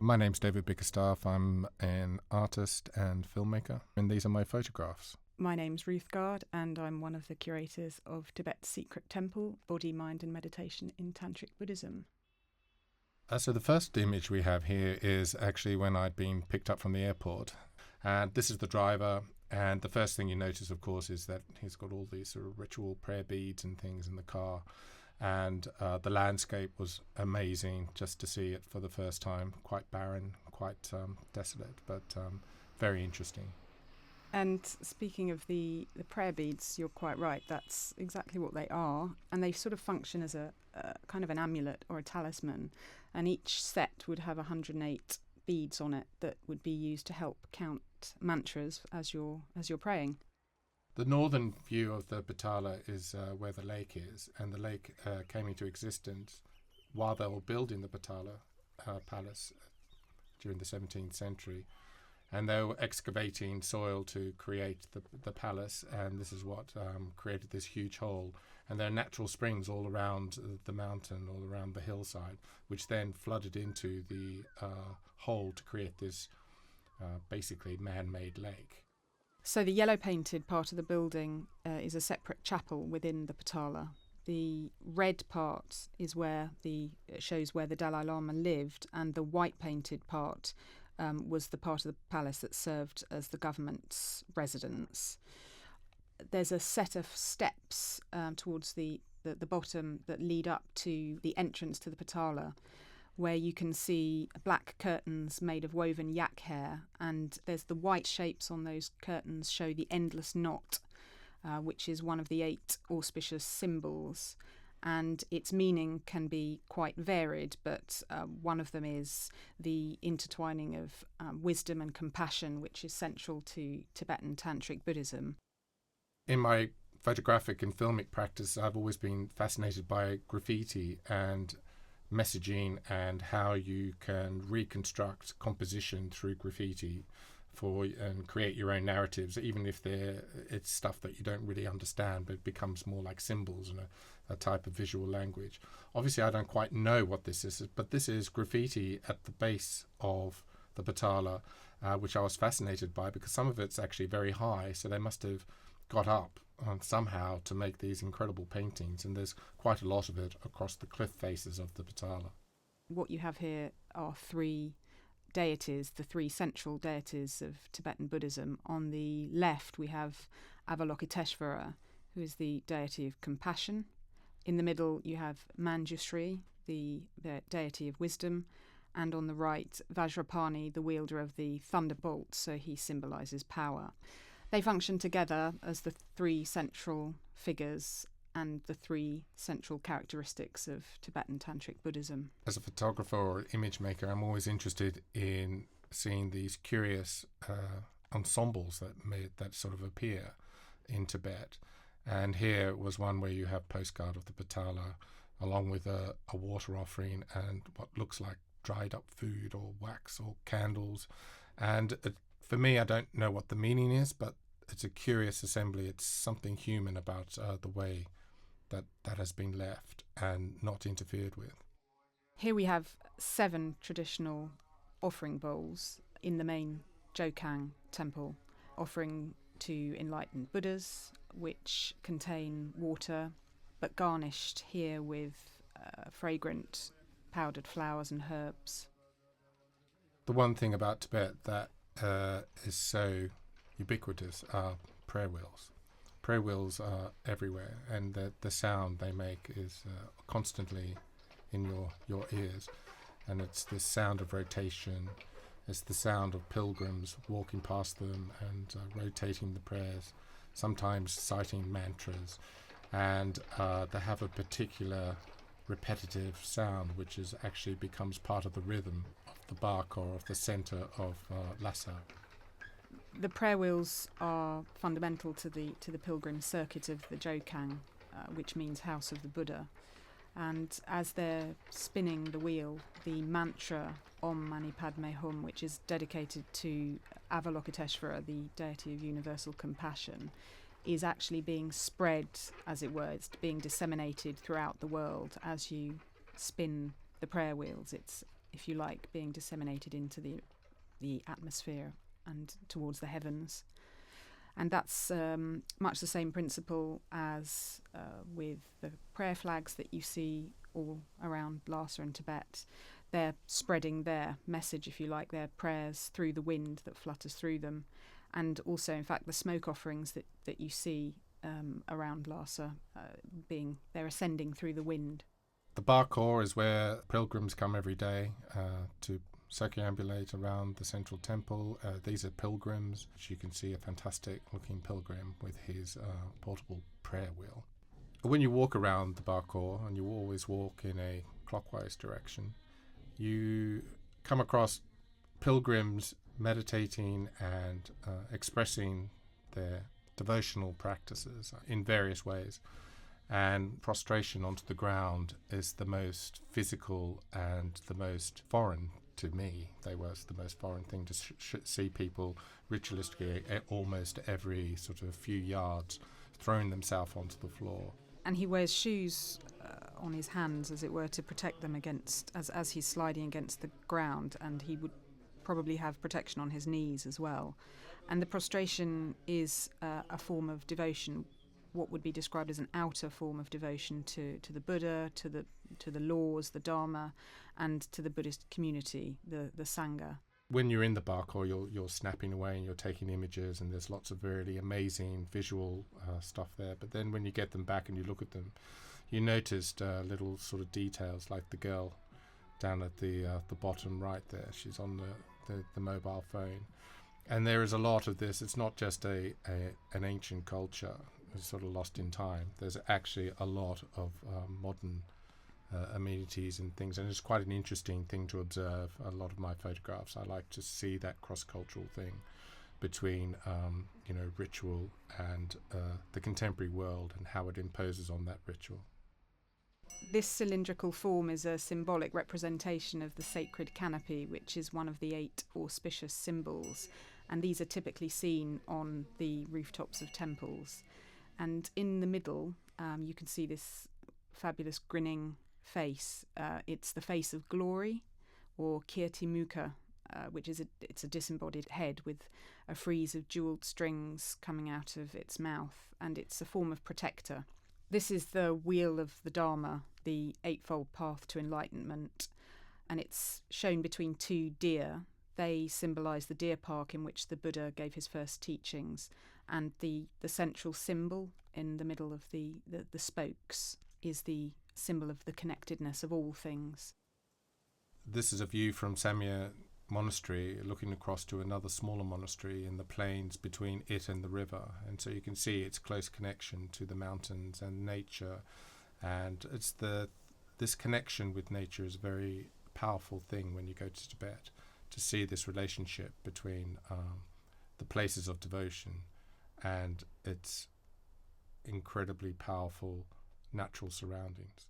My name's David Bickerstaff. I'm an artist and filmmaker, and these are my photographs. My name's Ruth, Garde, and I'm one of the curators of Tibet's secret temple, Body, Mind and Meditation in Tantric Buddhism. So the first image we have here is actually when I'd been picked up from the airport. And this is the driver, and the first thing you notice, of course, is that he's got all these sort of ritual prayer beads and things in the car. And the landscape was amazing just to see it for the first time. Quite barren, quite desolate, but very interesting. And speaking of the prayer beads, you're quite right. That's exactly what they are. And they sort of function as a kind of an amulet or a talisman. And each set would have 108 beads on it that would be used to help count mantras as you're praying. The northern view of the Potala is where the lake is, and the lake came into existence while they were building the Potala Palace during the 17th century. And they were excavating soil to create the palace, and this is what created this huge hole. And there are natural springs all around the mountain, all around the hillside, which then flooded into the hole to create this basically man-made lake. So the yellow painted part of the building is a separate chapel within the Potala. The red part is where it shows where the Dalai Lama lived, and the white painted part was the part of the palace that served as the government's residence. There's a set of steps towards the bottom that lead up to the entrance to the Potala, where you can see black curtains made of woven yak hair, and there's the white shapes on those curtains show the endless knot, which is one of the 8 auspicious symbols. And its meaning can be quite varied, but one of them is the intertwining of wisdom and compassion, which is central to Tibetan Tantric Buddhism. In my photographic and filmic practice, I've always been fascinated by graffiti and messaging and how you can reconstruct composition through graffiti and create your own narratives, even if it's stuff that you don't really understand, but it becomes more like symbols and a type of visual language. Obviously, I don't quite know what this is, but this is graffiti at the base of the Potala, which I was fascinated by because some of it's actually very high, so they must have got up somehow to make these incredible paintings, and there's quite a lot of it across the cliff faces of the Potala. What you have here are 3 deities, the 3 central deities of Tibetan Buddhism. On the left we have Avalokiteshvara, who is the deity of compassion. In the middle you have Manjushri, the deity of wisdom, and on the right Vajrapani, the wielder of the thunderbolt, so he symbolises power. They function together as the 3 central figures and the 3 central characteristics of Tibetan Tantric Buddhism. As a photographer or image maker, I'm always interested in seeing these curious ensembles that sort of appear in Tibet. And here was one where you have postcard of the Potala along with a water offering and what looks like dried up food or wax or candles. And for me, I don't know what the meaning is, but it's a curious assembly. It's something human about the way that has been left and not interfered with. Here we have 7 traditional offering bowls in the main Jokang temple, offering to enlightened Buddhas, which contain water, but garnished here with fragrant powdered flowers and herbs. The one thing about Tibet that is so ubiquitous are prayer wheels. Prayer wheels are everywhere, and the sound they make is constantly in your ears. And it's the sound of rotation, it's the sound of pilgrims walking past them and rotating the prayers, sometimes citing mantras. And they have a particular repetitive sound which actually becomes part of the rhythm of the bark or of the centre of Lhasa. The prayer wheels are fundamental to the pilgrim circuit of the Jokang, which means House of the Buddha. And as they're spinning the wheel, the mantra Om Mani Padme Hum, which is dedicated to Avalokiteshvara, the deity of universal compassion, is actually being spread, as it were. It's being disseminated throughout the world as you spin the prayer wheels. It's if you like, being disseminated into the atmosphere and towards the heavens. And that's much the same principle as with the prayer flags that you see all around Lhasa and Tibet. They're spreading their message, if you like, their prayers through the wind that flutters through them. And also, in fact, the smoke offerings that you see around Lhasa, they're ascending through the wind. The Barkor is where pilgrims come every day to circumambulate around the central temple. These are pilgrims. As you can see, a fantastic looking pilgrim with his portable prayer wheel. When you walk around the Barkor, and you always walk in a clockwise direction, you come across pilgrims meditating and expressing their devotional practices in various ways. And prostration onto the ground is the most physical and the most foreign to me. They was the most foreign thing to see people ritualistically almost every sort of few yards throwing themselves onto the floor. And he wears shoes on his hands, as it were, to protect them against, as he's sliding against the ground, and he would probably have protection on his knees as well. And the prostration is a form of devotion, what would be described as an outer form of devotion to the Buddha, to the laws, the Dharma, and to the Buddhist community, the Sanga. When you're in the Barkor, you're snapping away and you're taking images, and there's lots of really amazing visual stuff there. But then when you get them back and you look at them, you noticed little sort of details, like the girl down at the bottom right there. She's on the mobile phone. And there is a lot of this. It's not just an ancient culture. It's sort of lost in time. There's actually a lot of modern amenities and things, and it's quite an interesting thing to observe. A lot of my photographs, I like to see that cross-cultural thing between ritual and the contemporary world, and how it imposes on that ritual. This cylindrical form is a symbolic representation of the sacred canopy, which is one of the 8 auspicious symbols, and these are typically seen on the rooftops of temples. And in the middle, you can see this fabulous grinning face. It's the face of glory, or Kirti Mukha, which is it's a disembodied head with a frieze of jewelled strings coming out of its mouth, and it's a form of protector. This is the wheel of the Dharma, the eightfold path to enlightenment, and it's shown between 2 deer. They symbolise the deer park in which the Buddha gave his first teachings, and the central symbol in the middle of the spokes is the symbol of the connectedness of all things. This is a view from Samye Monastery looking across to another smaller monastery in the plains between it and the river, and so you can see its close connection to the mountains and nature, and this connection with nature is a very powerful thing when you go to Tibet, to see this relationship between the places of devotion and its incredibly powerful natural surroundings.